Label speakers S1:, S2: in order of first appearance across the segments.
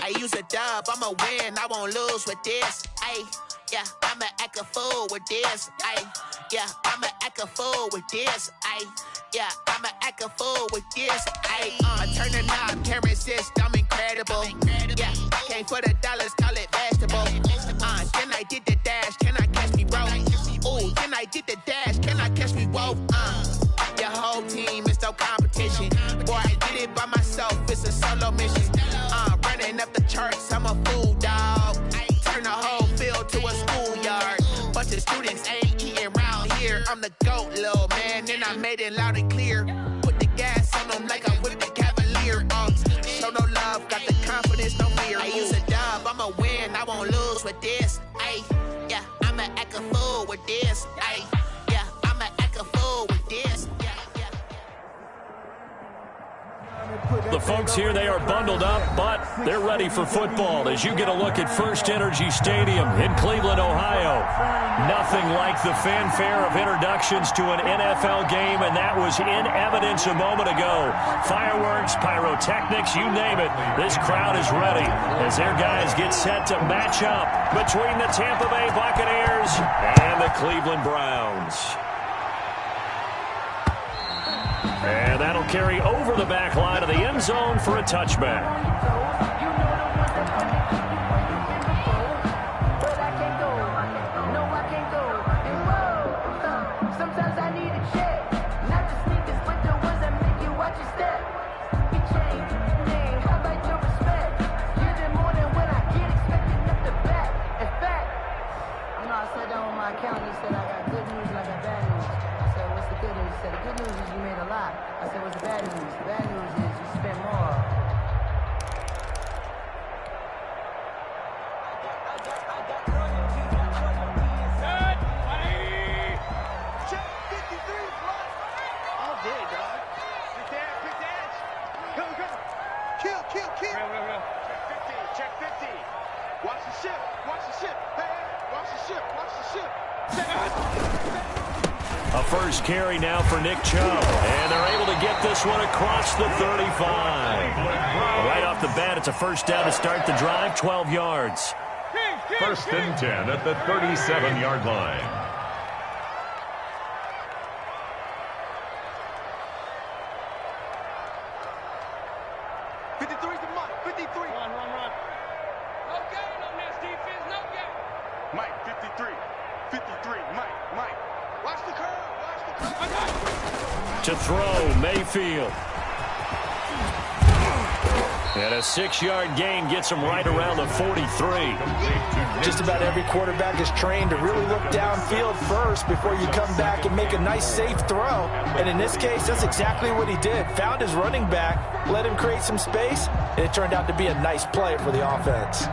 S1: I use a dub, I'ma win, I won't lose with this. Ay, yeah, I'ma act a fool with this. Ay, yeah, I'ma act a fool with this. Ay, yeah, I'ma act a fool with this. Ay, I turn the knob, can't resist, I'm incredible. Yeah, came for the dollars, call it vegetable. Then I did the dash, can I catch me, bro? Ooh, then I did the dash, can I catch me, whoa? Your whole team is no competition. Boy, I did it by myself, it's a solo mission. Running up the charts, I'm a fool, dog. Turn the whole field to a schoolyard. Bunch of students ain't eating round here. I'm the GOAT, little man, and I made it loud and clear. Put the gas on them like I'm with the Cavalier. Show no love, got the confidence, no fear. I use a dub, I'ma win, I won't lose with this. Ay, yeah, I'ma act a fool with this. Ay, yeah, I'ma act a fool with this.
S2: The folks here, they are bundled up, but they're ready for football as you get a look at First Energy Stadium in Cleveland, Ohio. Nothing like the fanfare of introductions to an NFL game, and that was in evidence a moment ago. Fireworks, pyrotechnics, you name it. This crowd is ready as their guys get set to match up between the Tampa Bay Buccaneers and the Cleveland Browns. And that'll carry over the back line of the end zone for a touchback.
S3: Sometimes I need a check, not the sneakers, but the ones that make you watch your step. You change your name, how about your respect? You're the more than when I get expected up the back. In fact, I sat down on my account and he said I got good news and I got bad news. I said, what's the good news? He said, the good news is you made a lot. I said, what's the bad news? The bad news is you spent more.
S2: A first carry now for Nick Chubb, and they're able to get this one across the 35. Right off the bat, it's a first down to start the drive, 12 yards.
S4: First and 10 at the 37-yard line.
S2: To throw, Mayfield. And a 6-yard gain gets him right around the 43.
S5: Just about every quarterback is trained to really look downfield first before you come back and make a nice, safe throw. And in this case, that's exactly what he did. Found his running back, let him create some space, and it turned out to be a nice play for the offense.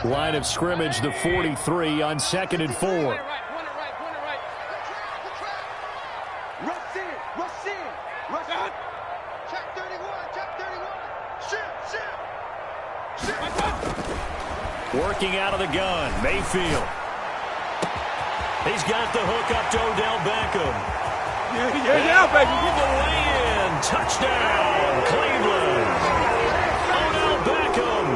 S2: Line of scrimmage, the 43 on 2nd and 4. Working out of the gun, Mayfield. He's got the hook up to Odell Beckham.
S6: Yeah, baby.
S2: All the way in. Touchdown, Cleveland. Odell Beckham,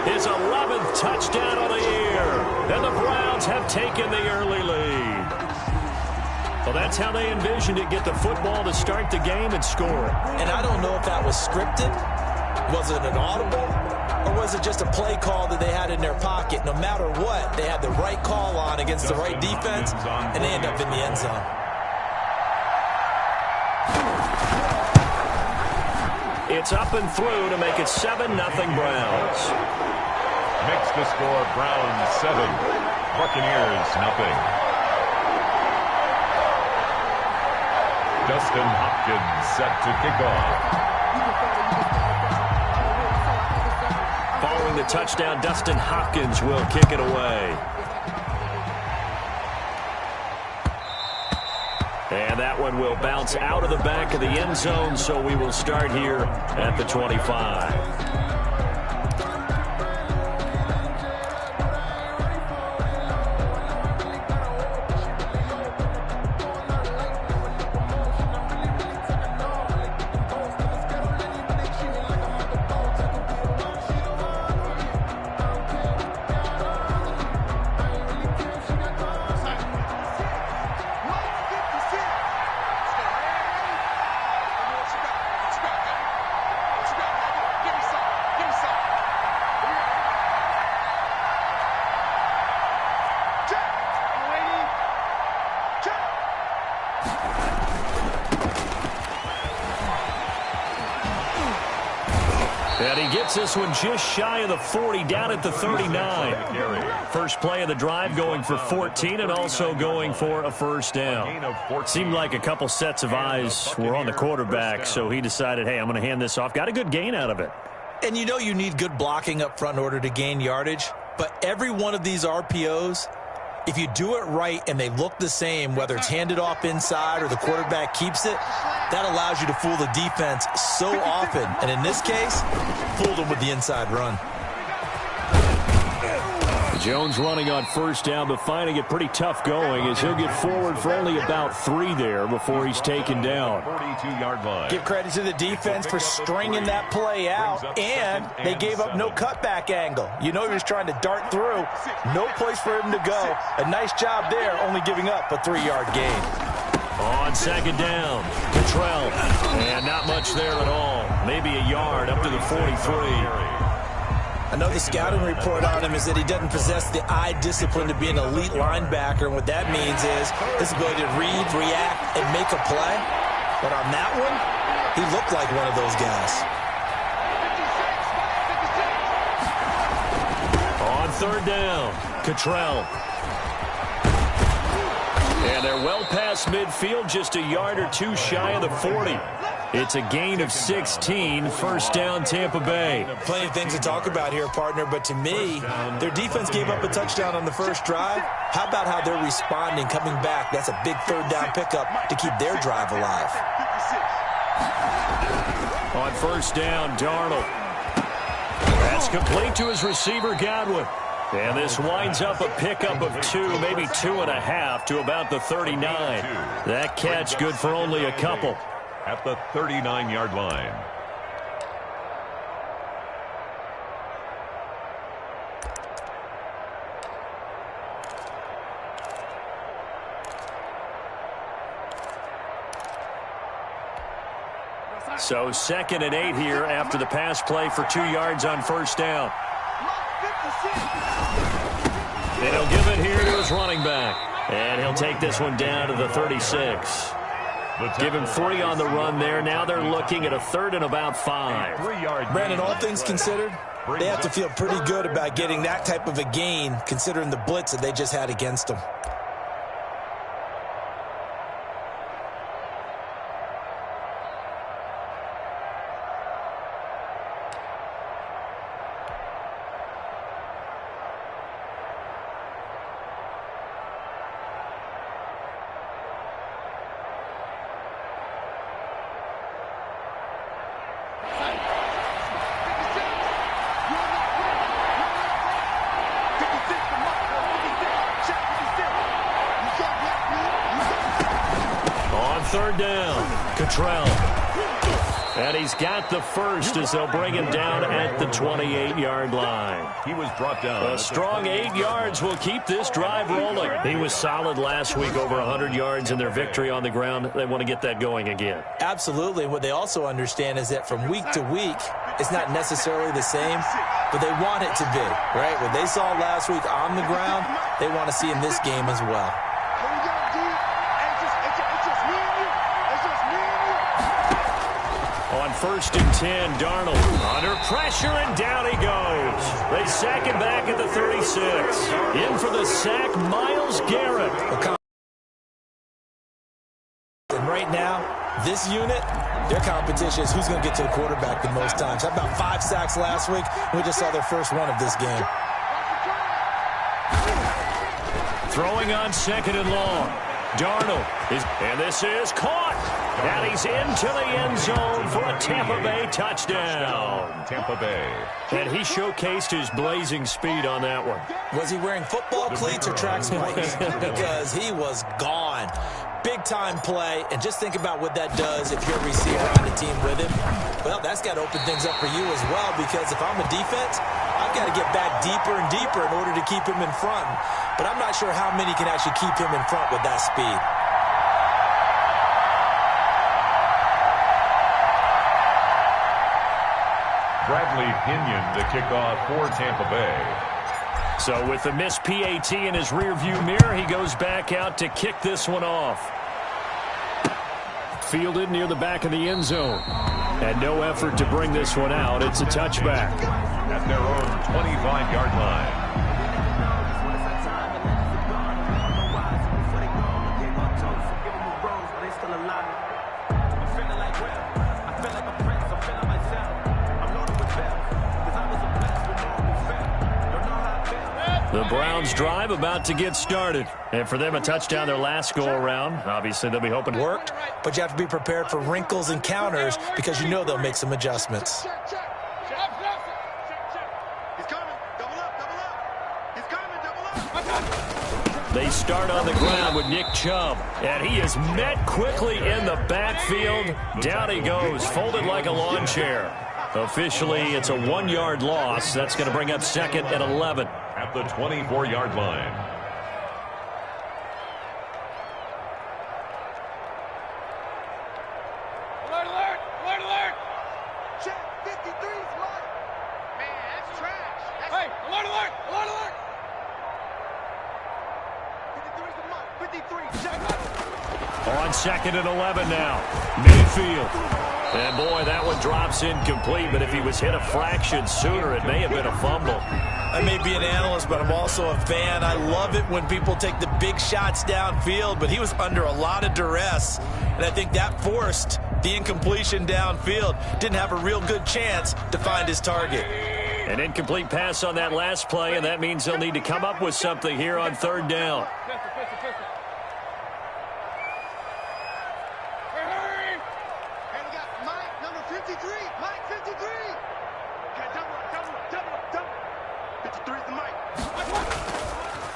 S2: his 11th touchdown of the year. And the Browns have taken the early lead. Well, that's how they envisioned it, get the football to start the game and score.
S5: And I don't know if that was scripted. Was it an audible? Or was it just a play call that they had in their pocket? No matter what, they had the right call on against the right defense, and they end up in the end zone.
S2: It's up and through to make it 7-0 Browns.
S4: Makes the score Browns 7, Buccaneers nothing. Dustin Hopkins set to kick off.
S2: Following the touchdown, Dustin Hopkins will kick it away. And that one will bounce out of the back of the end zone, so we will start here at the 25. Gets this one just shy of the 40, down at the 39. First play of the drive going for 14 and also going for a first down. Seemed like a couple sets of eyes were on the quarterback, so he decided, hey, I'm going to hand this off. Got a good gain out of it.
S5: And you know you need good blocking up front in order to gain yardage, but every one of these RPOs, if you do it right and they look the same, whether it's handed off inside or the quarterback keeps it, that allows you to fool the defense so often. And in this case, fooled them with the inside run.
S2: Jones running on first down, but finding it pretty tough going as he'll get forward for only about 3 there before he's taken down.
S4: 42-yard line.
S5: Give credit to the defense for stringing that play out, and they gave up no cutback angle. You know he was trying to dart through. No place for him to go. A nice job there, only giving up a 3-yard gain.
S2: On second down, Cottrell, and not much there at all. Maybe a yard up to the 43.
S5: I know the scouting report on him is that he doesn't possess the eye discipline to be an elite linebacker, and what that means is his ability to read, react, and make a play. But on that one, he looked like one of those guys.
S2: On third down, Cottrell. And they're well past midfield, just a yard or two shy of the 40. It's a gain of 16, first down Tampa Bay.
S5: Plenty of things to talk about here, partner, but to me, their defense gave up a touchdown on the first drive. How about how they're responding, coming back? That's a big third down pickup to keep their drive alive.
S2: On first down, Darnold. That's complete to his receiver, Godwin. And this winds up a pickup of 2, maybe 2.5 to about the 39. That catch good for only a couple.
S4: At the 39-yard line.
S2: So 2nd and 8 here after the pass play for 2 yards on first down. And he'll give it here to his running back. And he'll take this one down to the 36. Give him 3 on the run there. Now they're looking at a 3rd and about 5.
S5: Brandon, all things considered, they have to feel pretty good about getting that type of a gain, considering the blitz that they just had against them.
S2: Third down, Cottrell. And he's got the first as they'll bring him down at the 28-yard line.
S4: He was brought down.
S2: A strong 8 yards will keep this drive rolling. He was solid last week, over 100 yards in their victory on the ground. They want to get that going again.
S5: Absolutely. What they also understand is that from week to week, it's not necessarily the same, but they want it to be, right? What they saw last week on the ground, they want to see in this game as well.
S2: On 1st and 10, Darnold under pressure, and down he goes. They sack him back at the 36. In for the sack, Myles Garrett.
S5: And right now, this unit, their competition is who's going to get to the quarterback the most times. How about 5 sacks last week? We just saw their first one of this game.
S2: Throwing on 2nd and long. Darnold and this is caught. And he's into the end zone for a Tampa Bay touchdown.
S4: Tampa Bay.
S2: And he showcased his blazing speed on that one.
S5: Was he wearing football cleats or track spikes? Because he was gone. Big-time play, and just think about what that does if you're a receiver on the team with him. Well, that's got to open things up for you as well, because if I'm a defense, I've got to get back deeper and deeper in order to keep him in front. But I'm not sure how many can actually keep him in front with that speed.
S4: Bradley Pinion, the kickoff for Tampa Bay.
S2: So with the missed PAT in his rearview mirror, he goes back out to kick this one off. fielded near the back of the end zone. And no effort to bring this one out. It's a touchback.
S4: At their own 25-yard line.
S2: The Browns drive about to get started. And for them, a touchdown their last go-around. Obviously, they'll be hoping.
S5: Worked, but you have to be prepared for wrinkles and counters because you know they'll make some adjustments.
S2: They start on the ground with Nick Chubb. And he is met quickly in the backfield. Down he goes, folded like a lawn chair. Officially, it's a 1-yard loss. That's going to bring up 2nd and 11.
S4: At the 24-yard line.
S6: Alert, alert, alert, alert.
S3: Check 53's mark. Man, that's trash.
S6: Hey, alert, alert, alert, alert.
S3: 53's the mark. 53, check.
S2: On 2nd and 11 now. Mayfield. And, boy, that one drops incomplete, but if he was hit a fraction sooner, it may have been a fumble.
S5: I may be an analyst, but I'm also a fan. I love it when people take the big shots downfield, but he was under a lot of duress, and I think that forced the incompletion downfield. Didn't have a real good chance to find his target.
S2: An incomplete pass on that last play, and that means they'll need to come up with something here on 3rd down.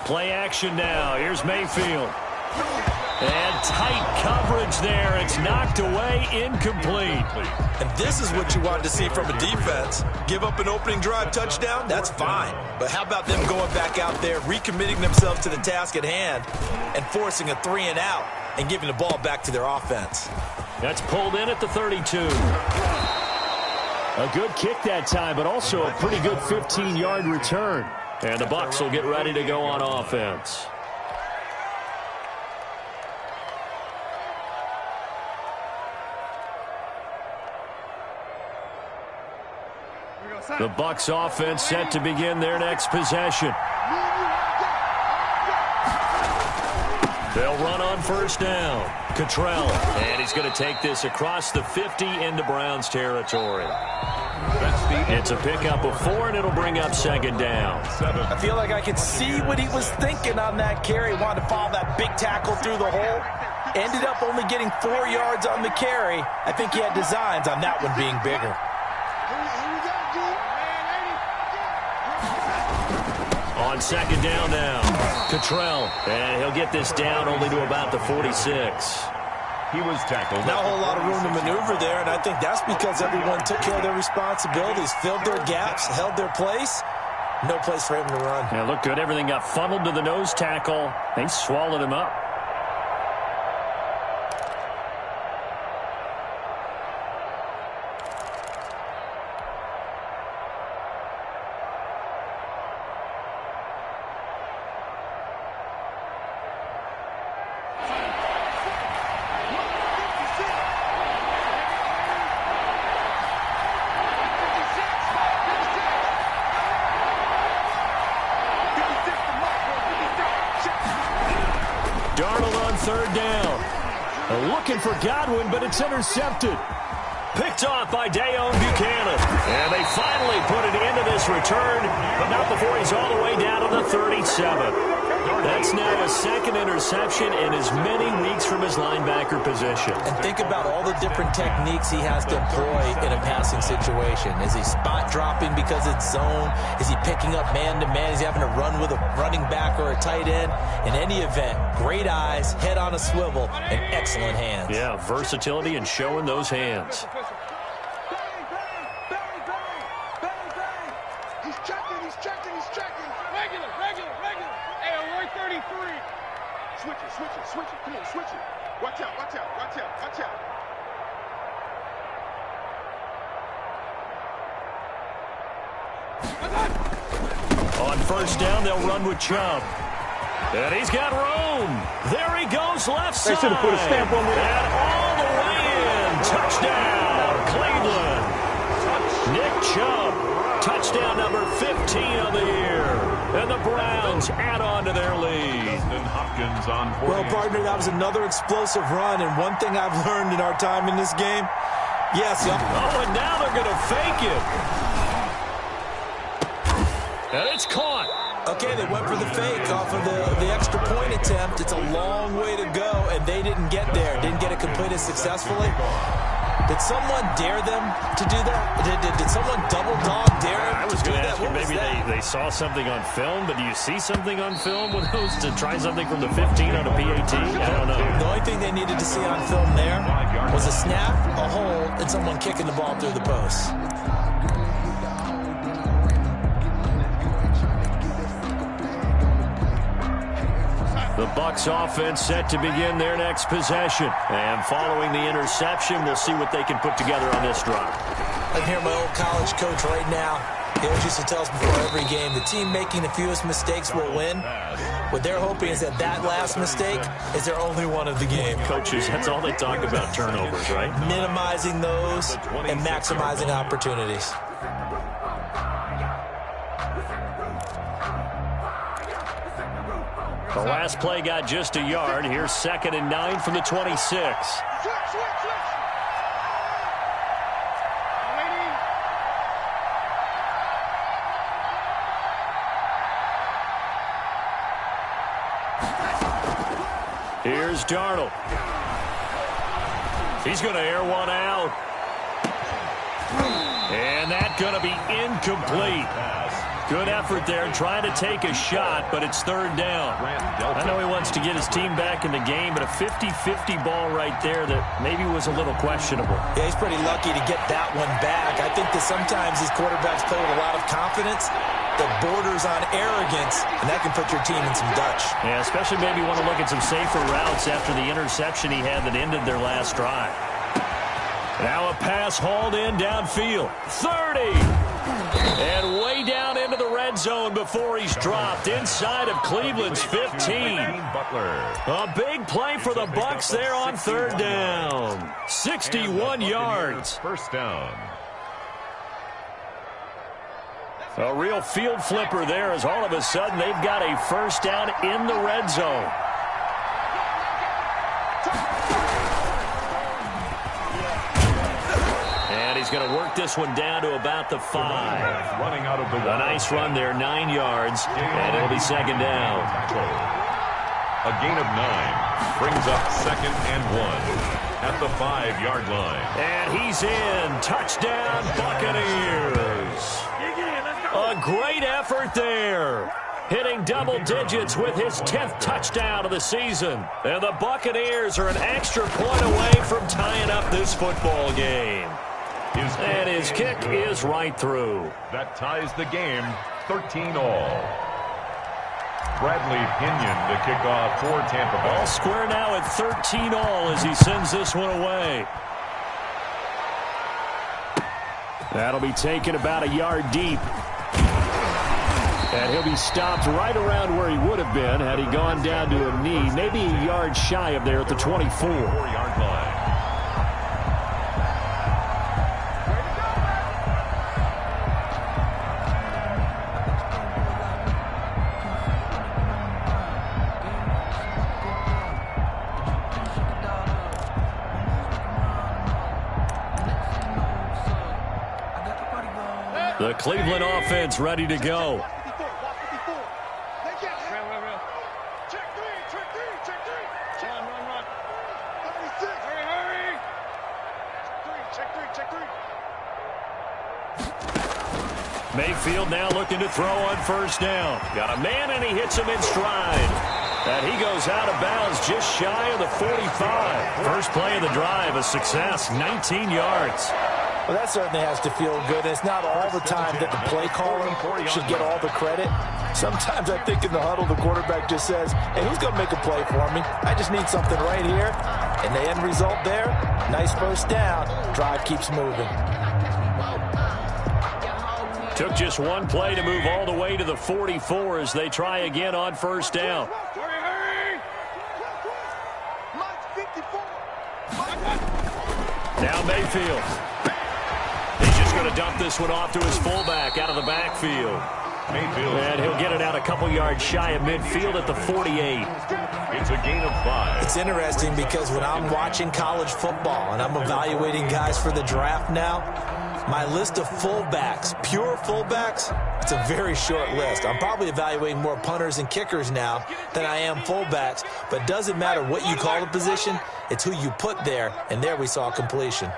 S2: Play action now. Here's Mayfield. And tight coverage there. It's knocked away, incomplete.
S5: And this is what you wanted to see from a defense. Give up an opening drive touchdown, that's fine. But how about them going back out there, recommitting themselves to the task at hand, and forcing a 3 and out, and giving the ball back to their offense.
S2: That's pulled in at the 32. A good kick that time, but also a pretty good 15-yard return. And the Bucs will get ready to go on offense. The Bucs offense set to begin their next possession. They'll run on 1st down. Cottrell, and he's going to take this across the 50 into Browns territory. It's a pickup of 4, and it'll bring up 2nd down.
S5: I feel like I could see what he was thinking on that carry. Wanted to follow that big tackle through the hole. Ended up only getting 4 yards on the carry. I think he had designs on that one being bigger.
S2: On 2nd down now, Cottrell, and he'll get this down only to about the 46.
S4: He was tackled.
S5: Not a whole lot of room to maneuver there, and I think that's because everyone took care of their responsibilities, filled their gaps, held their place. No place for him to run.
S2: Yeah, looked good. Everything got funneled to the nose tackle. They swallowed him up. Looking for Godwin, but it's intercepted. Picked off by Dayon Buchanan. And they finally put an end to this return, but not before he's all the way down to the 37. That's now a 2nd interception in as many weeks from his linebacker position.
S5: And think about all the different techniques he has to employ in a passing situation. Is he spot dropping because it's zone? Is he picking up man-to-man? Is he having to run with a running back or a tight end? In any event, great eyes, head on a swivel, and excellent hands.
S2: Yeah, versatility and showing those hands.
S6: Switch it, come on, switch it. Watch out, watch out, watch out, watch out.
S2: On 1st down, they'll run with Chubb. And he's got room. There he goes, left side.
S6: They should have put a stamp on it.
S2: And all the way Touchdown, Cleveland. Nick Chubb, touchdown number 15 of the year. And the Browns add on to their lead.
S4: Hopkins on 48.
S5: Well, partner, that was another explosive run, and one thing I've learned in our time in this game, yes.
S2: Oh, and now they're going to fake it. And it's caught.
S5: Okay, they went for the fake off of the extra point attempt. It's a long way to go, and they didn't get there. Didn't get it completed successfully. Did someone dare them to do that? Did someone double dog dare them?
S2: I was going to ask you, maybe they saw something on film, but do you see something on film with those to try something from the 15 on a PAT? I don't know.
S5: The only thing they needed to see on film there was a snap, a hold, and someone kicking the ball through the post.
S2: The Bucs offense set to begin their next possession. And following the interception, we'll see what they can put together on this drive.
S5: I can hear my old college coach right now. He always used to tell us before every game, the team making the fewest mistakes will win. What they're hoping is that last mistake is their only one of the game.
S2: Coaches, that's all they talk about, turnovers, right?
S5: Minimizing those and maximizing opportunities.
S2: The last play got just a yard. Here's 2nd and 9 from the 26. Here's Darnold. He's going to air one out. And that's going to be incomplete. Good effort there, trying to take a shot, but it's 3rd down. I know he wants to get his team back in the game, but a 50-50 ball right there that maybe was a little questionable.
S5: Yeah, he's pretty lucky to get that one back. I think that sometimes these quarterbacks play with a lot of confidence that borders on arrogance, and that can put your team in some Dutch.
S2: Yeah, especially maybe want to look at some safer routes after the interception he had that ended their last drive. Now a pass hauled in downfield. 30! And way down into the red zone before he's dropped inside of Cleveland's 15. A big play for the Bucs there on 3rd down. 61 yards.
S4: First down.
S2: A real field flipper there as all of a sudden they've got a first down in the red zone. He's going to work this one down to about the 5.
S4: Running out of the
S2: a nice run there, 9 yards, and it'll be 2nd down.
S4: A gain of 9 brings up 2nd and 1 at the 5-yard line.
S2: And he's in. Touchdown, Buccaneers. A great effort there. Hitting double digits with his 10th touchdown of the season. And the Buccaneers are an extra point away from tying up this football game. And his kick is right through.
S4: That ties the game, 13-all. Bradley Pinion to kick off for Tampa Bay.
S2: All square now at 13-all as he sends this one away. That'll be taken about a yard deep. And he'll be stopped right around where he would have been had he gone down to a knee, maybe a yard shy of there at the 24.
S4: 4-yard line.
S2: The Cleveland offense ready to go. Mayfield now looking to throw on first down. Got a man and he hits him in stride. And he goes out of bounds just shy of the 45. First play of the drive, a success, 19 yards.
S5: Well, that certainly has to feel good. It's not all the time that the play caller should get all the credit. Sometimes I think in the huddle, the quarterback just says, hey, who's going to make a play for me? I just need something right here. And the end result there, nice first down. Drive keeps moving.
S2: Took just one play to move all the way to the 44 as they try again on first down. Down Mayfield. He's just going to dump this one off to his fullback out of the backfield. And he'll get it out a couple yards shy of midfield at the 48.
S4: It's a gain of 5.
S5: It's interesting because when I'm watching college football and I'm evaluating guys for the draft now, my list of fullbacks, pure fullbacks, it's a very short list. I'm probably evaluating more punters and kickers now than I am fullbacks, but it doesn't matter what you call the position, it's who you put there, and there we saw completion.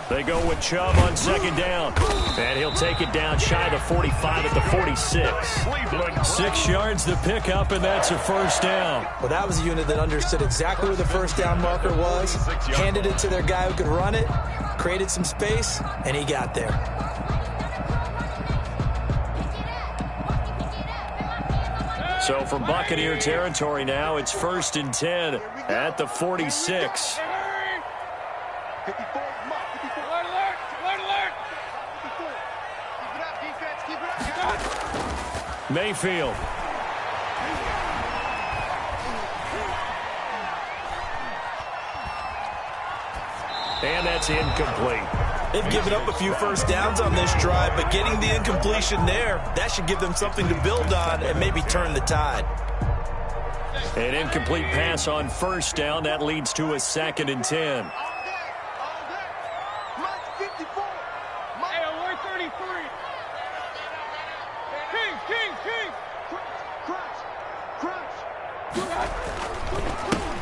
S2: They go with Chubb on second down. And he'll take it down shy of the 45 at the 46. 6 yards the pickup, and that's a first down.
S5: Well, that was a unit that understood exactly where the first down marker was, handed it to their guy who could run it, created some space, and he got there.
S2: So from Buccaneer territory now, it's 1st and 10 at the 46. Mayfield. And that's incomplete.
S5: They've given up a few first downs on this drive, but getting the incompletion there, that should give them something to build on and maybe turn the tide.
S2: An incomplete pass on first down. That leads to a 2nd and 10.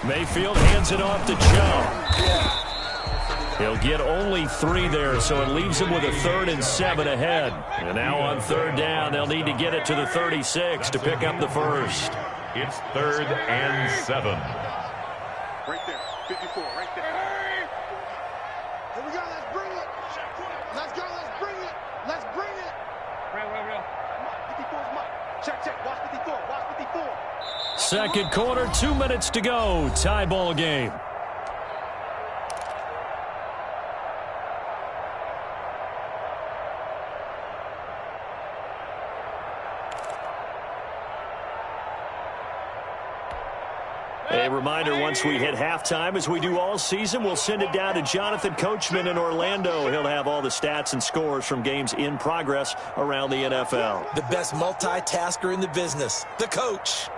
S2: Mayfield hands it off to Chubb. He'll get only 3 there, so it leaves him with a 3rd and 7 ahead. And now on 3rd down, they'll need to get it to the 36 to pick up the first.
S4: It's 3rd and 7.
S6: Right there, 54, right there. Here we go, let's bring it. Let's go, let's bring it. Let's bring it. Real. 54's Mike. Check. Watch 54, watch 54.
S2: Second quarter, 2 minutes to go. Tie ball game. A reminder, once we hit halftime, as we do all season, we'll send it down to Jonathan Coachman in Orlando. He'll have all the stats and scores from games in progress around the NFL.
S5: The best multitasker in the business, the coach.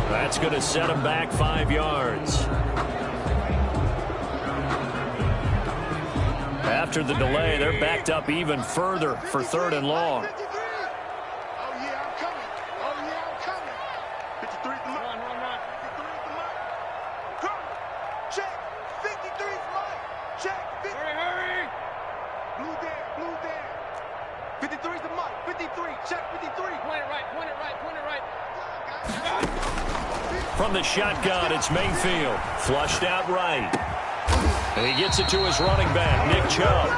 S2: That's going to set him back 5 yards. After the delay, they're backed up even further for 3rd and long. From the shotgun, it's Mayfield. Flushed out right. And he gets it to his running back, Nick Chubb.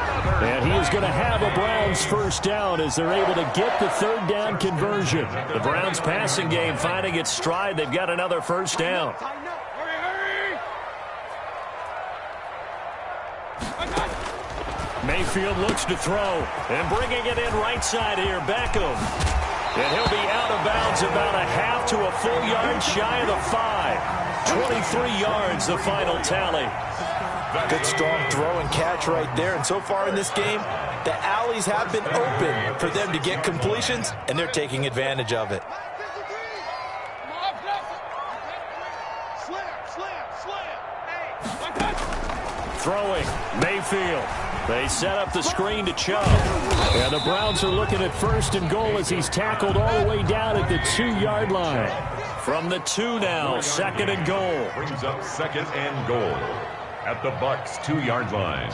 S2: And he is going to have a Browns first down as they're able to get the 3rd down conversion. The Browns passing game finding its stride. They've got another first down. Mayfield looks to throw. And bringing it in right side here, Beckham. And he'll be out of bounds about a half to a full yard shy of the 5. 23 yards, the final tally.
S5: Good strong throw and catch right there. And so far in this game, the alleys have been open for them to get completions, and they're taking advantage of it.
S2: Throwing, Mayfield. They set up the screen to Chubb. And the Browns are looking at 1st and goal as he's tackled all the way down at the 2-yard line. From the 2 now, 2nd and goal.
S4: Brings up 2nd and goal at the Bucs 2-yard line.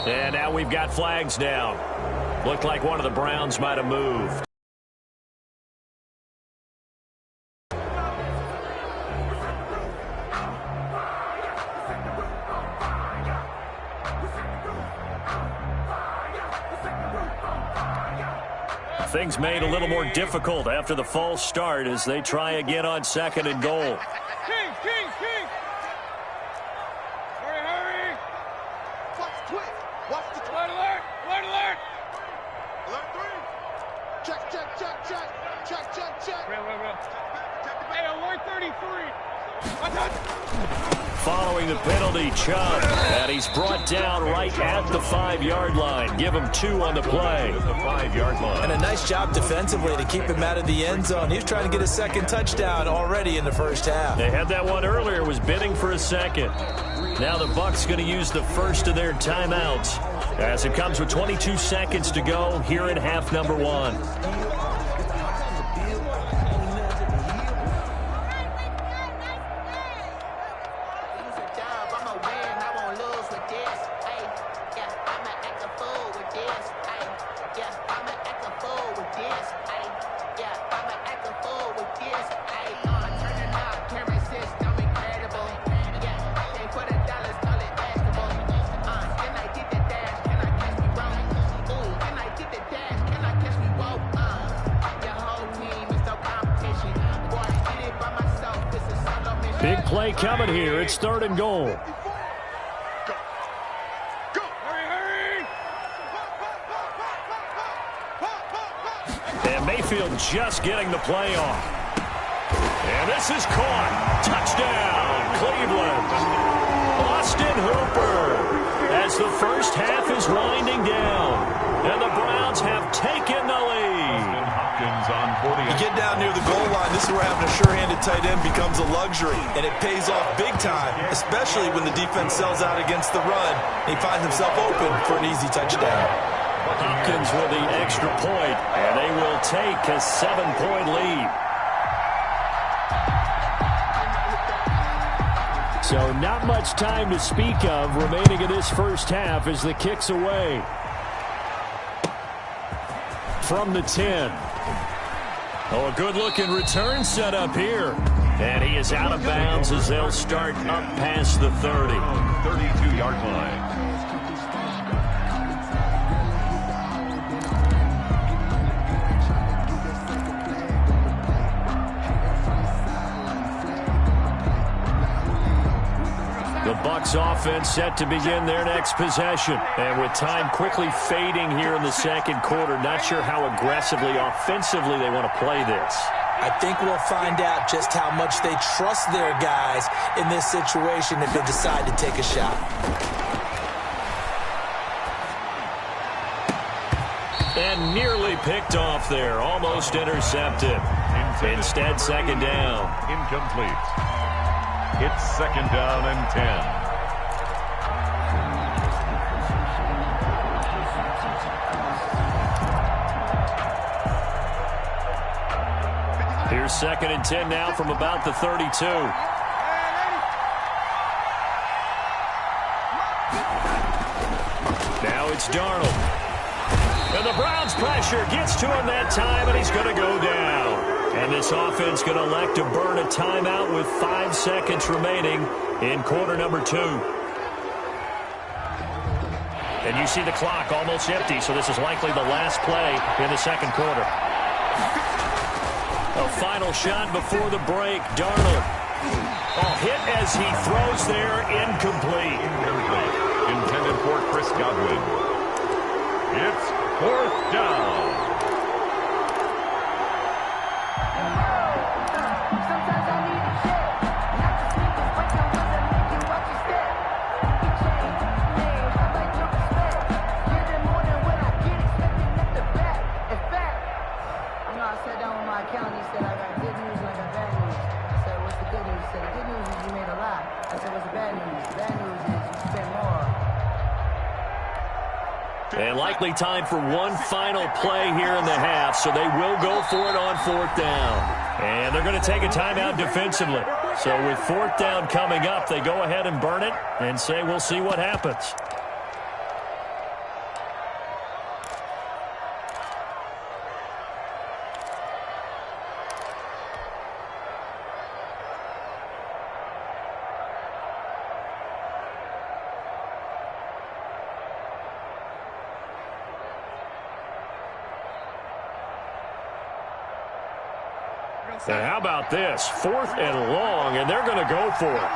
S2: And now we've got flags down. Looked like one of the Browns might have moved. Things made a little more difficult after the false start as they try again on 2nd and goal.
S6: King. Hurry. Watch the twist. Watch the twist. Alert. Alert 3. Check. Real. Hey, alert 33.
S2: Following the penalty, Chubb, and he's brought down right at the 5-yard line. Give him 2 on the play.
S4: The 5-yard line.
S5: And a nice job defensively to keep him out of the end zone. He was trying to get a second touchdown already in the first half.
S2: They had that one earlier, was bidding for a second. Now the Bucs going to use the first of their timeouts as it comes with 22 seconds to go here in half number 1. Big play coming here. It's 3rd and goal.
S6: Hurry.
S2: And Mayfield just getting the play off. And this is caught. Touchdown, Cleveland. Austin Hooper as the first half is winding down. And the Browns have taken the lead.
S5: You get down near the goal line, this is where having a sure-handed tight end becomes a luxury, and it pays off big time, especially when the defense sells out against the run. He finds himself open for an easy touchdown.
S2: Hopkins with the extra point, and they will take a 7-point lead. So not much time to speak of remaining in this first half as the kick's away. From the 10. Oh, a good-looking return set up here. And he is out of bounds as they'll start up past the 30.
S4: 32-yard line.
S2: The Bucs offense set to begin their next possession. And with time quickly fading here in the second quarter, not sure how aggressively, offensively they want to play this.
S5: I think we'll find out just how much they trust their guys in this situation if they decide to take a shot.
S2: And nearly picked off there, almost intercepted. Instead, 2nd down.
S4: Incomplete. It's 2nd down and 10.
S2: Here's 2nd and 10 now from about the 32. Now it's Darnold. And the Browns pressure gets to him that time, and he's going to go down. And this offense going to elect to burn a timeout with 5 seconds remaining in quarter number 2. And you see the clock almost empty, so this is likely the last play in the second quarter. A final shot before the break. Darnold. Hit as he throws there, incomplete.
S4: Intended for Chris Godwin. It's 4th down.
S2: And likely time for one final play here in the half, so they will go for it on 4th down. And they're going to take a timeout defensively. So with 4th down coming up, they go ahead and burn it and say we'll see what happens. And how about this? 4th and long, and they're going to go for it.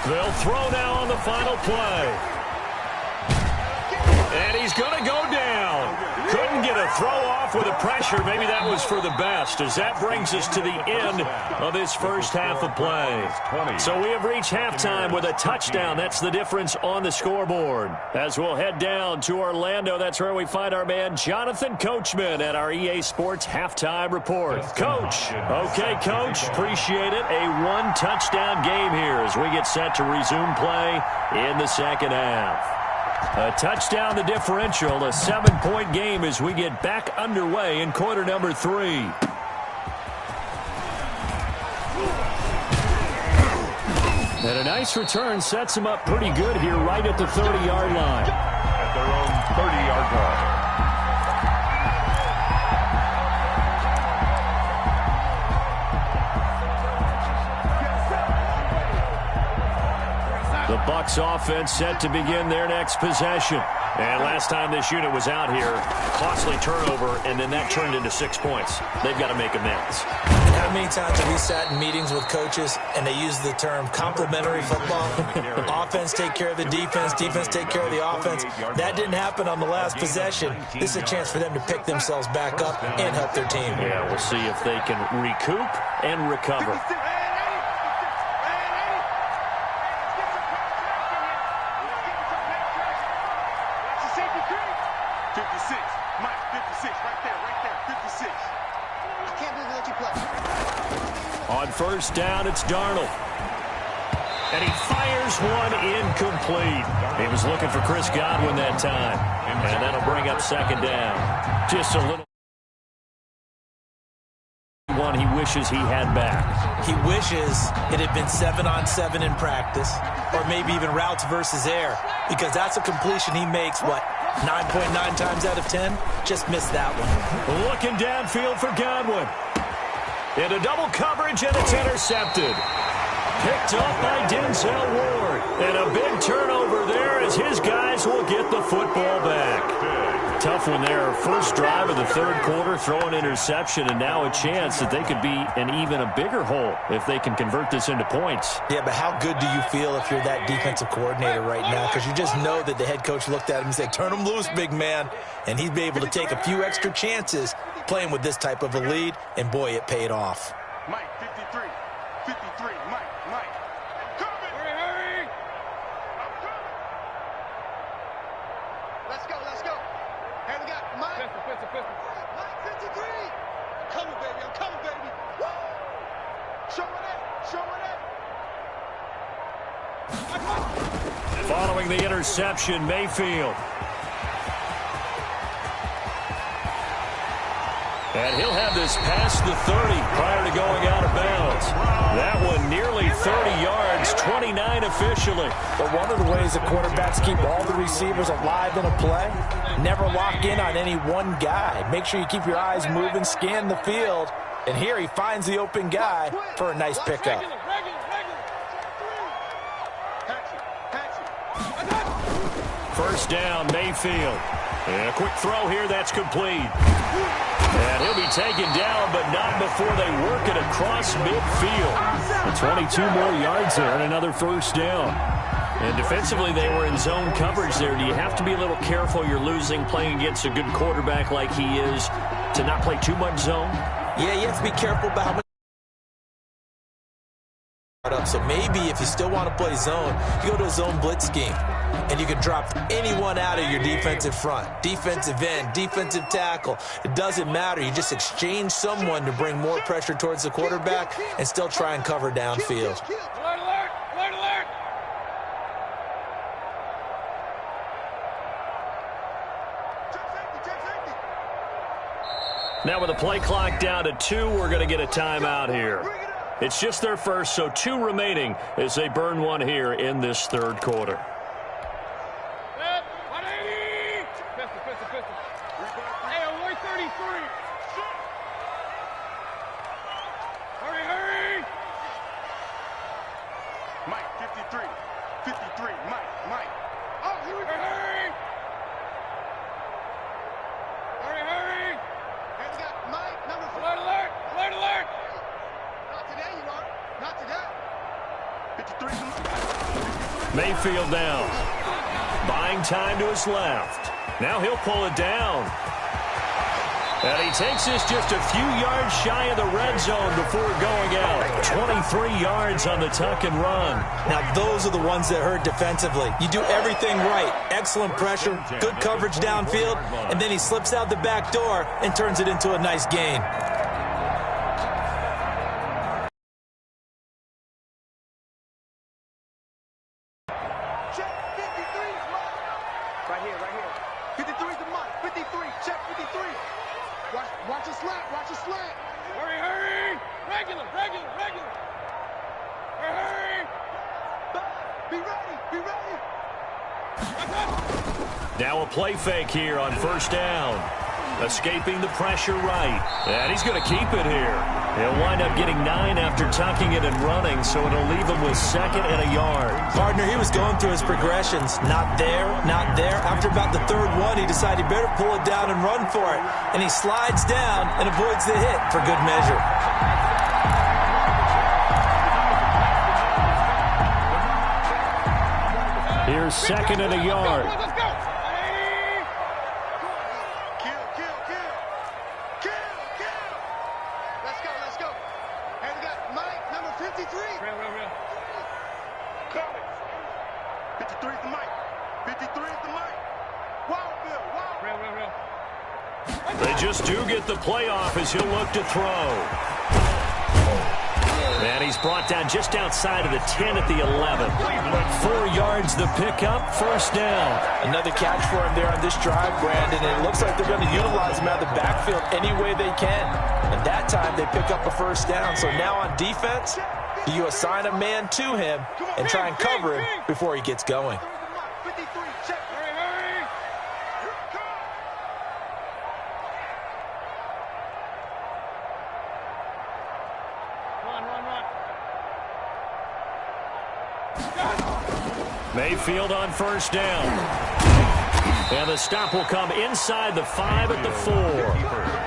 S2: They'll throw now on the final play. And he's going to go down. Couldn't get a throw off with the pressure. Maybe that was for the best, as that brings us to the end of this first half of play. So we have reached halftime with a touchdown. That's the difference on the scoreboard. As we'll head down to Orlando, that's where we find our man Jonathan Coachman at our EA Sports Halftime Report. Coach. Okay, Coach. Appreciate it. A one-touchdown game here as we get set to resume play in the second half. A touchdown, the differential, a 7-point game as we get back underway in quarter number 3. And a nice return sets them up pretty good here right at the 30-yard line.
S4: At their own 30-yard line.
S2: The Bucs offense set to begin their next possession. And last time this unit was out here, costly turnover, and then that turned into 6 points. They've got to make amends.
S5: And how many times have we sat in meetings with coaches and they use the term complementary football? Offense take care of the defense, defense take care of the offense. That didn't happen on the last possession. This is a chance for them to pick themselves back up and help their team.
S2: Yeah, we'll see if they can recoup and recover. On first down, it's Darnold. And he fires one incomplete. He was looking for Chris Godwin that time. And that'll bring up second down. Just a little one he wishes he had back.
S5: He wishes it had been 7-on-7 in practice, or maybe even routes versus air, because that's a completion he makes, what, 9.9 times out of 10? Just missed that one.
S2: Looking downfield for Godwin. Into double coverage, and it's intercepted. Picked up by Denzel Ward. And a big turnover there as his guys will get the football back. Tough one there. First drive of the third quarter, throw an interception, and now a chance that they could be in even a bigger hole if they can convert this into points.
S5: Yeah, but how good do you feel if you're that defensive coordinator right now? Because you just know that the head coach looked at him and said, turn him loose, big man. And he'd be able to take a few extra chances playing with this type of a lead, and boy, it paid off.
S6: Mike, 53, Mike. I'm coming. Hurry. I'm coming. Let's go. Here we got Mike. Pistol. Mike, 53. I'm coming, baby. Woo! Show it.
S2: Following the interception, Mayfield. And he'll have this past the 30 prior to going out of bounds. That one nearly 30 yards, 29 officially.
S5: But one of the ways the quarterbacks keep all the receivers alive in a play, never lock in on any one guy. Make sure you keep your eyes moving, scan the field. And here he finds the open guy for a nice pickup.
S2: First down, Mayfield. And a quick throw here, that's complete. And he'll be taken down, but not before they work it across midfield. 22 more yards there and another first down. And defensively, they were in zone coverage there. Do you have to be a little careful? You're losing playing against a good quarterback like he is to not play too much zone?
S5: Yeah, you have to be careful about how much. So maybe if you still want to play zone, you go to a zone blitz scheme. And you can drop anyone out of your defensive front. Defensive end, defensive tackle. It doesn't matter. You just exchange someone to bring more pressure towards the quarterback and still try and cover downfield.
S6: Alert!
S2: Now with the play clock down to 2, we're going to get a timeout here. It's just their first, so 2 remaining as they burn one here in this third quarter.
S6: Hey, avoid 33. Hurry. Mike, 53. 53. Mike. Oh, here we go. Hurry. And we got Mike, number 4. Alert. Not today, you are. Not today. 53.
S2: Mayfield down. Buying time to his left. Now he'll pull it down. And he takes this just a few yards shy of the red zone before going out. 23 yards on the tuck and run.
S5: Now, those are the ones that hurt defensively. You do everything right. Excellent pressure, good coverage downfield, and then he slips out the back door and turns it into a nice gain.
S6: Check 53. Right here. 53 is the Mike. 53. Check 53. Watch your slant. Hurry. Regular. Hurry. Be ready.
S2: Now a play fake here on first down. Escaping the pressure right. And he's going to keep it here. He'll wind up getting 9 after tucking it and running, so it'll leave him with 2nd and a yard.
S5: Partner, he was going through his progressions. Not there. After about the 3rd one, he decided he better pull it down and run for it. And he slides down and avoids the hit for good measure.
S2: Here's 2nd and a yard.
S6: Let's go. Kill. Let's go. And we got Mike, number 53. Real. Coming. 53 is the Mike. 53 is the Mike. Wild Bill. Real.
S2: They just do get the playoff as he'll look to throw. And he's brought down just outside of the 10 at the 11. 4 yards the pickup, first down.
S5: Another catch for him there on this drive, Brandon, and it looks like they're going to utilize him out of the backfield any way they can. And that time they pick up a first down. So now on defense, you assign a man to him and try and cover him before he gets going.
S6: 53, check. Hurry. Run.
S2: Mayfield on first down. And the stop will come inside the 5 at the 4.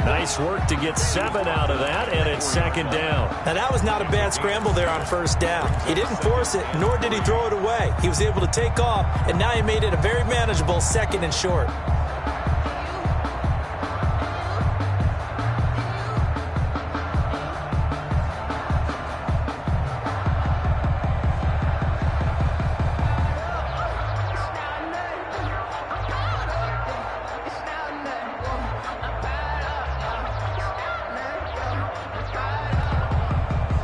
S2: Nice work to get 7 out of that, and it's 2nd down.
S5: Now, that was not a bad scramble there on first down. He didn't force it, nor did he throw it away. He was able to take off, and now he made it a very manageable 2nd and short.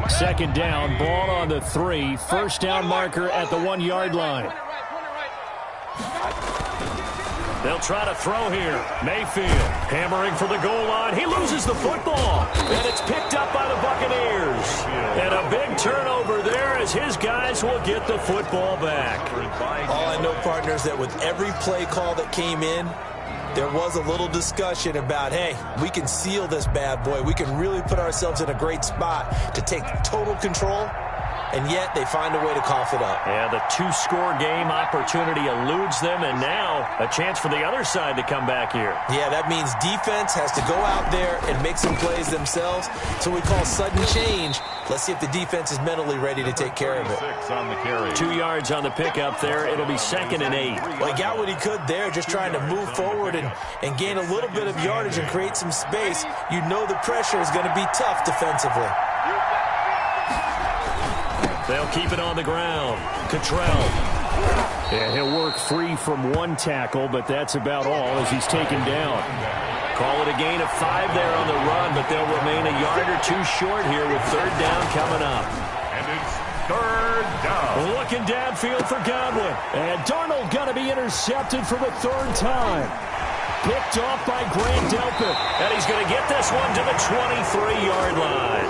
S2: Second down, ball on the 3. First down marker at the 1-yard line. They'll try to throw here. Mayfield hammering for the goal line. He loses the football, and it's picked up by the Buccaneers. And a big turnover there as his guys will get the football back.
S5: All I know, partners, that with every play call that came in, there was a little discussion about, hey, we can seal this bad boy. We can really put ourselves in a great spot to take total control, and yet they find a way to cough it up.
S2: Yeah, the 2-score game opportunity eludes them, and now a chance for the other side to come back here.
S5: Yeah, that means defense has to go out there and make some plays themselves. So we call sudden change. Let's see if the defense is mentally ready to take care of it.
S2: 2 yards on the pickup there. It'll be 2nd and 8.
S5: Well, he got what he could there, just trying to move forward and gain a little bit of yardage and create some space. You know the pressure is going to be tough defensively.
S2: They'll keep it on the ground. Cottrell. Yeah, he'll work free from 1 tackle, but that's about all as he's taken down. Call it a gain of 5 there on the run, but they'll remain a yard or 2 short here with 3rd down coming up.
S4: And it's 3rd down.
S2: Looking downfield for Godwin. And Darnold going to be intercepted for the 3rd time. picked off by Grant Delpit. And he's going to get this one to the 23-yard line.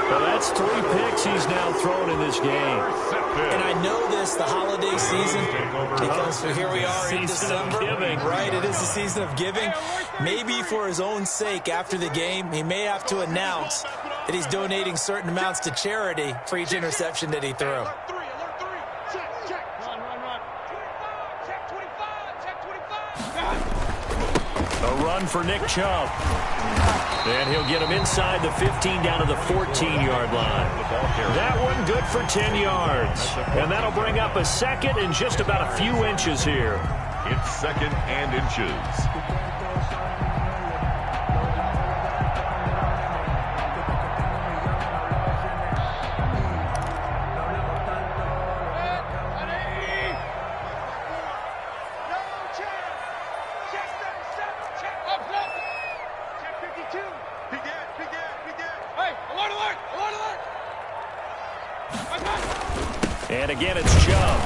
S2: Well, that's 3 picks he's now thrown in this game.
S5: And I know this, the holiday season, because here we are in December. Right, it is the season of giving. Maybe for his own sake, after the game, he may have to announce that he's donating certain amounts to charity for each interception that he threw.
S2: A run for Nick Chubb. And he'll get him inside the 15 down to the 14-yard line. That one good for 10 yards. And that'll bring up a second and just about a few inches here.
S4: It's second and inches.
S2: And again, it's Chubb.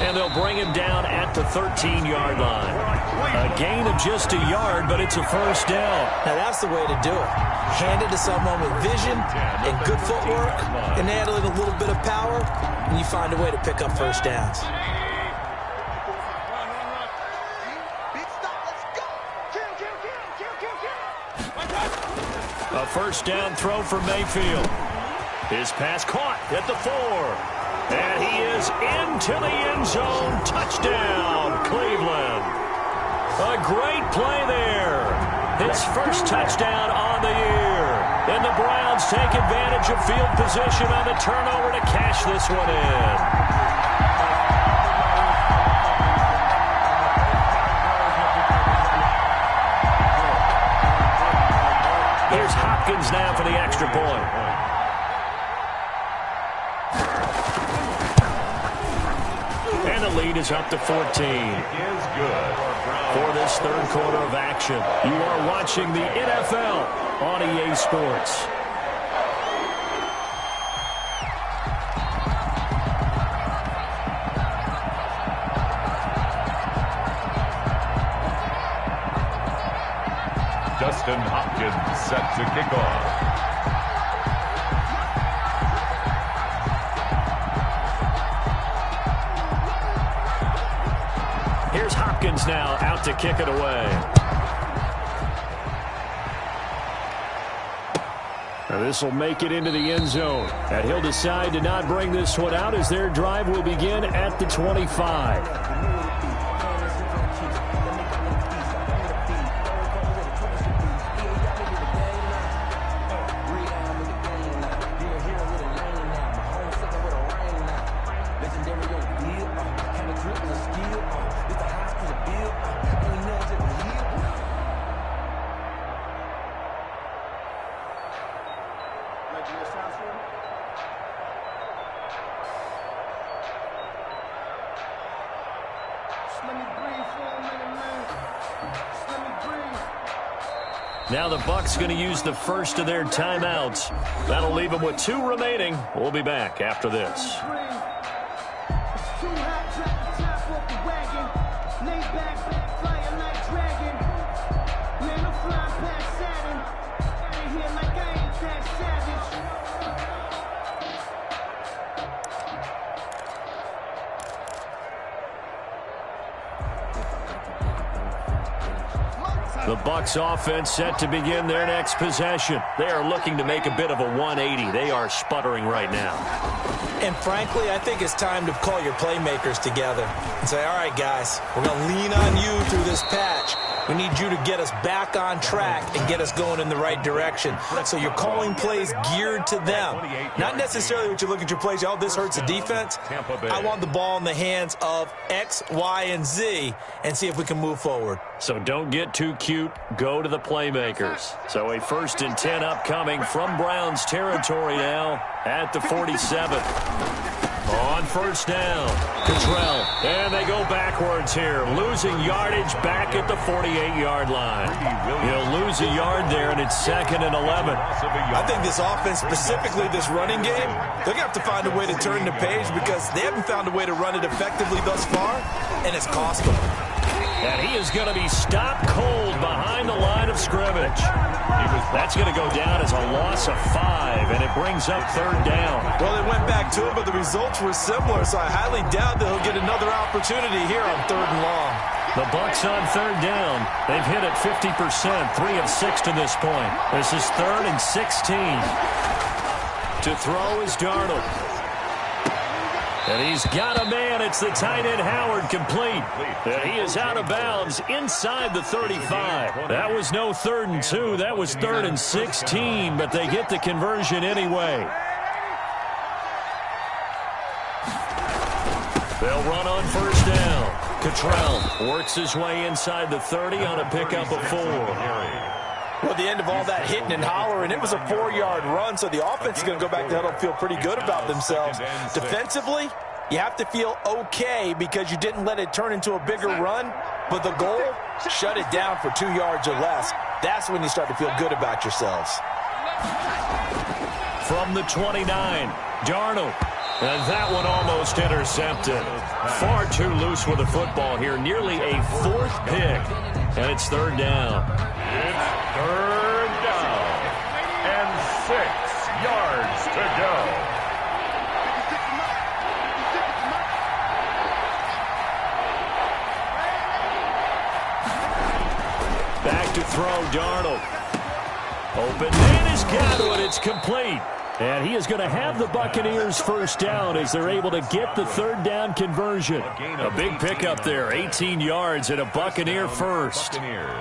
S2: And they'll bring him down at the 13-yard line. A gain of just a yard, but it's a first down.
S5: Now, that's the way to do it. Hand it to someone with vision and good footwork, and add a little bit of power, and you find a way to pick up first downs.
S2: A first down throw for Mayfield. His pass caught at the 4. And he is into the end zone. Touchdown, Cleveland. A great play there. His first touchdown on the year. And the Browns take advantage of field position on the turnover to cash this one in. Here's Hopkins now for the extra point. And the lead is up to 14.
S4: Is good.
S2: For this third quarter of action, you are watching the NFL on EA Sports.
S4: Dustin Hopkins set to kick off.
S2: Here's Hopkins now out to kick it away. Now this will make it into the end zone. And he'll decide to not bring this one out as their drive will begin at the 25. Now the Bucs going to use the first of their timeouts. That'll leave them with 2 remaining. We'll be back after this. The Bucs offense set to begin their next possession. They are looking to make a bit of a 180. They are sputtering right now.
S5: And frankly, I think it's time to call your playmakers together and say, all right, guys, we're going to lean on you through this patch. We need you to get us back on track and get us going in the right direction. So you're calling plays geared to them. Not necessarily what you look at your plays, oh, this hurts the defense. I want the ball in the hands of X, Y, and Z and see if we can move forward.
S2: So don't get too cute. Go to the playmakers. So a 1st and 10 upcoming from Browns territory now at the 47. On first down, Cottrell. And they go backwards here, losing yardage back at the 48-yard line. He'll lose a yard there, and it's 2nd and 11.
S5: I think this offense, specifically this running game, they're going to have to find a way to turn the page because they haven't found a way to run it effectively thus far, and it's cost them.
S2: And he is going to be stopped cold behind the line of scrimmage. That's going to go down as a loss of 5, and it brings up 3rd down.
S5: Well, they went back to it, but the results were similar, so I highly doubt that he'll get another opportunity here on 3rd and long.
S2: The Bucs on 3rd down. They've hit it 50%, 3 of 6 to this point. This is 3rd and 16. To throw is Darnold. And he's got a man. It's the tight end Howard, complete. And he is out of bounds inside the 35. That was no 3rd and 2. That was 3rd and 16, but they get the conversion anyway. They'll run on 1st down. Cottrell works his way inside the 30 on a pickup of 4.
S5: Well, at the end of all that hitting and hollering, it was a 4-yard run, so the offense is going to go back to huddle and feel pretty good about themselves. Defensively, you have to feel okay because you didn't let it turn into a bigger run, but the goal, shut it down for 2 yards or less. That's when you start to feel good about yourselves.
S2: From the 29, Darnold. And that one almost intercepted. Far too loose with the football here. Nearly a 4th pick. And it's 3rd down.
S4: It's 3rd down. And 6 yards to go.
S2: Back to throw, Darnold. Open man has got it. It's complete. And he is going to have the Buccaneers 1st down as they're able to get the 3rd down conversion. A big pickup there, 18 yards and a Buccaneer first.
S4: Buccaneers.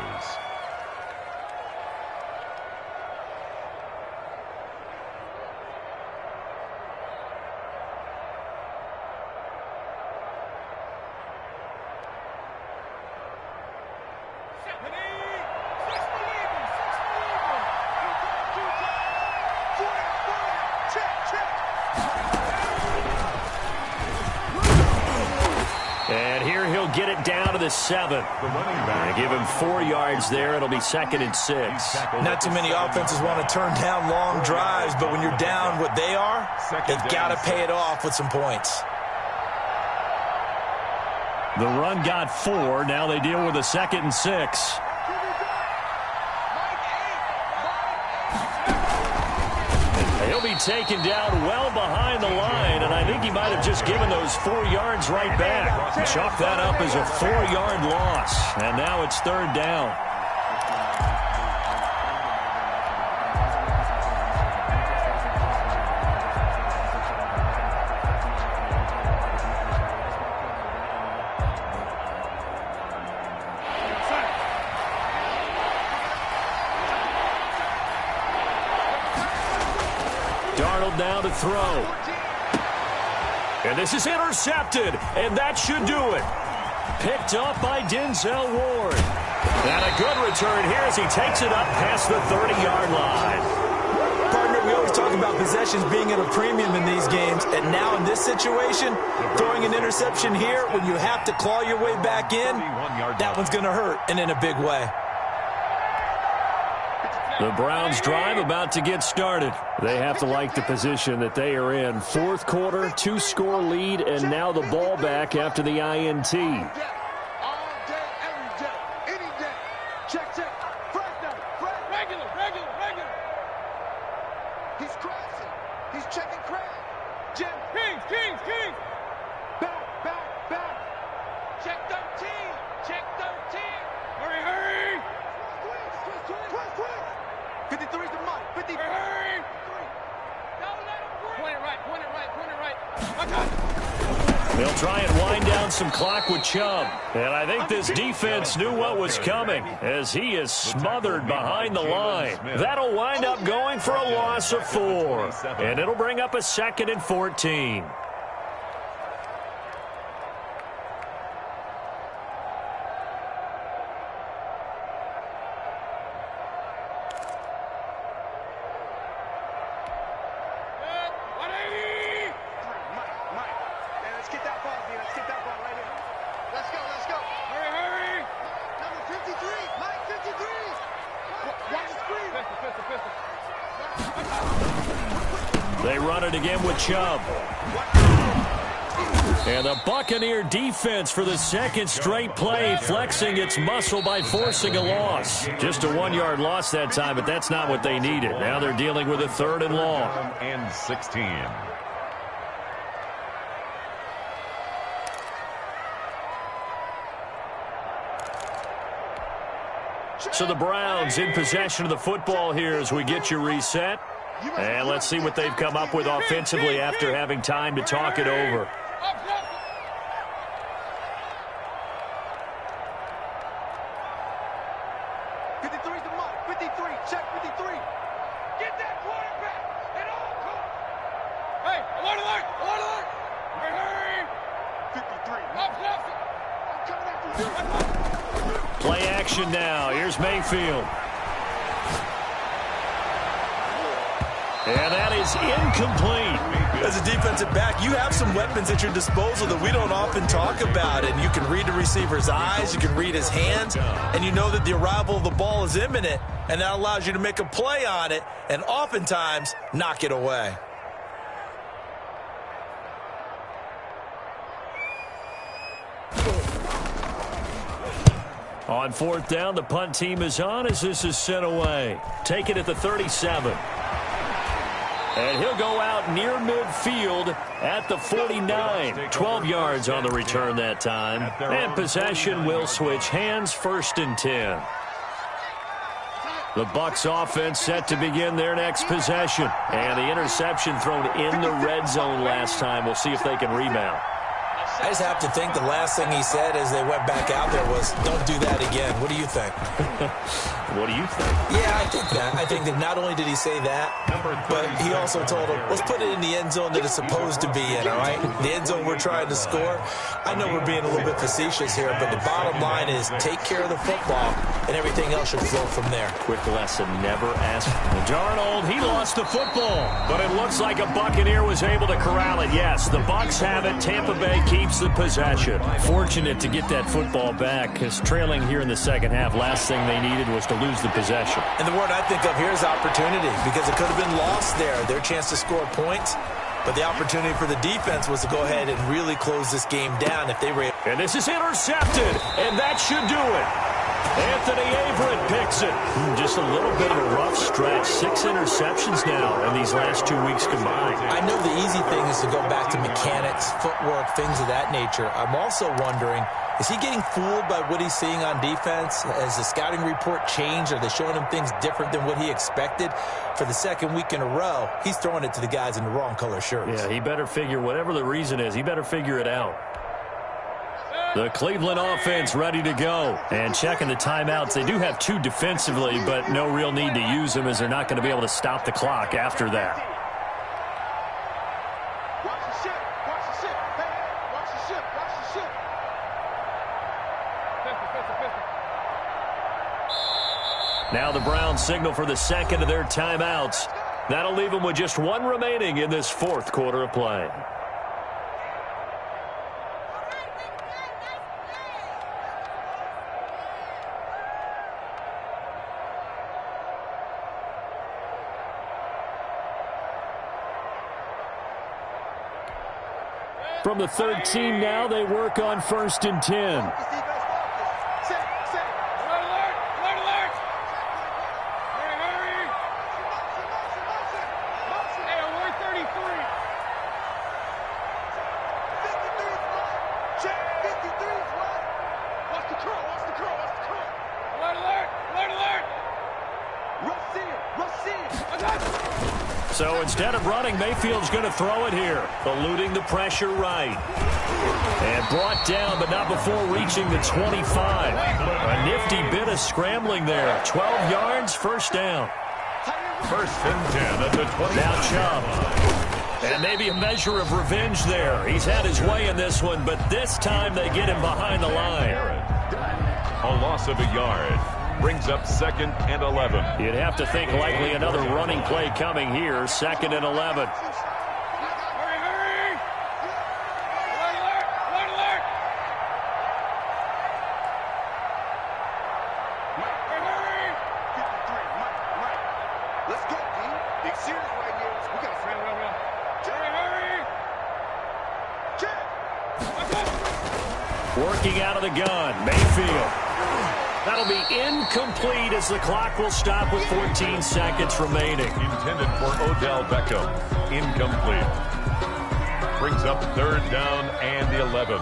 S2: Get it down to the 7. They give him 4 yards there. It'll be 2nd and 6.
S5: Not too many offenses want to turn down long drives, but when you're down what they are, they've got to pay it off with some points.
S2: The run got 4. Now they deal with a 2nd and 6. He'll be taken down well behind the line, and I think he might have just given those 4 yards right back. Chalk that up as a 4-yard loss, and now it's 3rd down. Darnold now to throw. And this is intercepted, and that should do it. Picked up by Denzel Ward. And a good return here as he takes it up past the 30-yard line.
S5: Partner, we always talk about possessions being at a premium in these games, and now in this situation, throwing an interception here when you have to claw your way back in, that one's going to hurt, and in a big way.
S2: The Browns drive about to get started. They have to like the position that they are in. 4th quarter, 2-score lead, and now the ball back after the INT.
S6: All day, every day, any day. Check. Fresh down. Regular. He's crossing. He's checking Craig. Jim. Kings. Back. Check 13. Hurry. 53's the money. 53. Hurry. Don't let him breathe. Point it right.
S2: They'll try and wind down some clock with Chubb. And I think this defense knew what was coming as he is smothered behind the line. That'll wind up going for a loss of 4. And it'll bring up a 2nd and 14.
S3: They run it again with Chubb.
S2: And the Buccaneer defense for the second straight play, flexing its muscle by forcing a loss. Just a 1-yard loss that time, but that's not what they needed. Now they're dealing with a 3rd and long.
S4: And 16.
S2: So the Browns in possession of the football here as we get you reset. And let's see what they've come up with offensively after having time to talk it over. Play action now. Here's Mayfield. And that is incomplete.
S5: As a defensive back, you have some weapons at your disposal that we don't often talk about. And you can read the receiver's eyes, you can read his hands, and you know that the arrival of the ball is imminent, and that allows you to make a play on it and oftentimes knock it away.
S2: On 4th down, the punt team is on as this is sent away. Take it at the 37. And he'll go out near midfield at the 49. 12 yards on the return that time. And possession will switch hands, 1st and 10. The Bucs offense set to begin their next possession. And the interception thrown in the red zone last time. We'll see if they can rebound.
S5: I just have to think the last thing he said as they went back out there was, don't do that again. What do you think?
S2: What do you think?
S5: Yeah, I think that. I think that not only did he say that, but he also told him, let's put it in the end zone that it's supposed to be in, all right? The end zone we're trying to score. I know we're being a little bit facetious here, but the bottom line is take care of the football, and everything else should flow from there.
S2: Quick lesson, never ask. Darnold, he lost the football, but it looks like a Buccaneer was able to corral it. Yes, the Bucs have it. Tampa Bay keeps the possession. Fortunate to get that football back, because trailing here in the second half, last thing they needed was to lose the possession.
S5: And the word I think of here is opportunity, because it could have been lost there, their chance to score points. But the opportunity for the defense was to go ahead and really close this game down if they were.
S2: And this is intercepted, and that should do it. Anthony Averett picks it. Just a little bit of a rough stretch. 6 interceptions now in these last 2 weeks combined.
S5: I know the easy thing is to go back to mechanics, footwork, things of that nature. I'm also wondering, is he getting fooled by what he's seeing on defense? Has the scouting report changed? Are they showing him things different than what he expected? For the second week in a row, he's throwing it to the guys in the wrong color shirts.
S2: Yeah, he better figure, whatever the reason is, he better figure it out. The Cleveland offense ready to go. And checking the timeouts. They do have 2 defensively, but no real need to use them as they're not going to be able to stop the clock after that.
S6: Watch the ship. Watch the ship. Hey, watch the ship. Watch the ship.
S2: Now the Browns signal for the second of their timeouts. That'll leave them with just 1 remaining in this 4th quarter of play. From the 13 now, they work on 1st and 10. So instead of running, Mayfield's going to throw it here, eluding the pressure right. And brought down, but not before reaching the 25. A nifty bit of scrambling there. 12 yards, 1st down.
S4: 1st and 10 at the 20.
S2: Now Chubb. And maybe a measure of revenge there. He's had his way in this one, but this time they get him behind the line.
S4: A loss of a yard. Brings up 2nd and 11.
S2: You'd have to think likely another running play coming here. 2nd and 11. Working out of the gun, Mayfield. That'll be incomplete as the clock will stop with 14 seconds remaining.
S4: Intended for Odell Beckham. Incomplete. Brings up 3rd down and 11.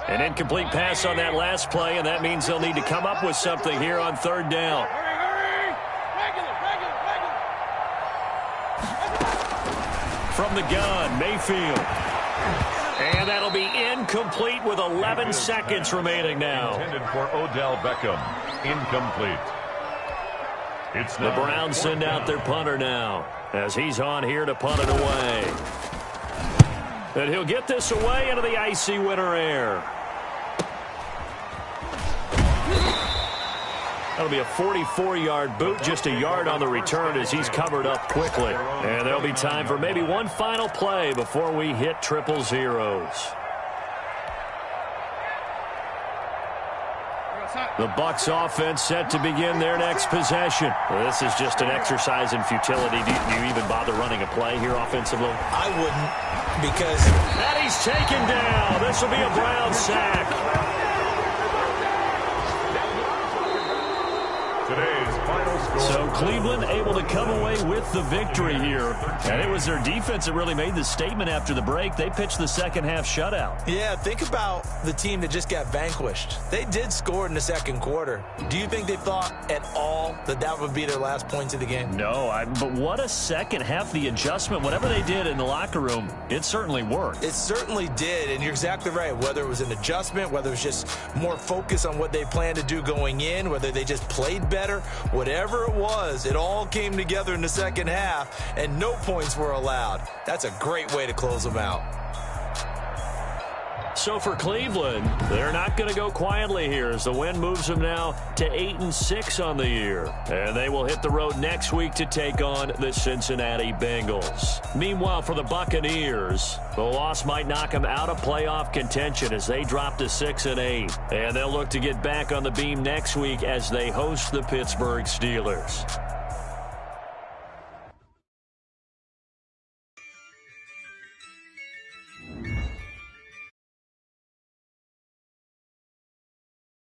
S2: An incomplete pass on that last play, and that means they'll need to come up with something here on 3rd down. From the gun, Mayfield. And that'll be incomplete with 11 seconds remaining now.
S4: Intended for Odell Beckham. Incomplete.
S2: The Browns send out their punter now as he's on here to punt it away. And he'll get this away into the icy winter air. That'll be a 44-yard boot, just a yard on the return as he's covered up quickly. And there'll be time for maybe one final play before we hit 000. The Bucs offense set to begin their next possession. Well, this is just an exercise in futility. Do you even bother running a play here offensively?
S5: I wouldn't, because...
S2: And he's taken down. This will be a Brown sack.
S4: Today's final score.
S2: So Cleveland able to come away with the victory here. And it was their defense that really made the statement after the break. They pitched the second half shutout.
S5: Yeah, think about the team that just got vanquished. They did score in the second quarter. Do you think they thought at all that that would be their last points of the game?
S2: No, but what a second half. The adjustment, whatever they did in the locker room, it certainly worked.
S5: It certainly did, and you're exactly right. Whether it was an adjustment, whether it was just more focus on what they planned to do going in, whether they just played better, whatever it was, it all came together in the second half, and no points were allowed. That's a great way to close them out.
S2: So for Cleveland, they're not going to go quietly here as the win moves them now to 8-6 on the year. And they will hit the road next week to take on the Cincinnati Bengals. Meanwhile, for the Buccaneers, the loss might knock them out of playoff contention as they drop to 6-8. And they'll look to get back on the beam next week as they host the Pittsburgh Steelers.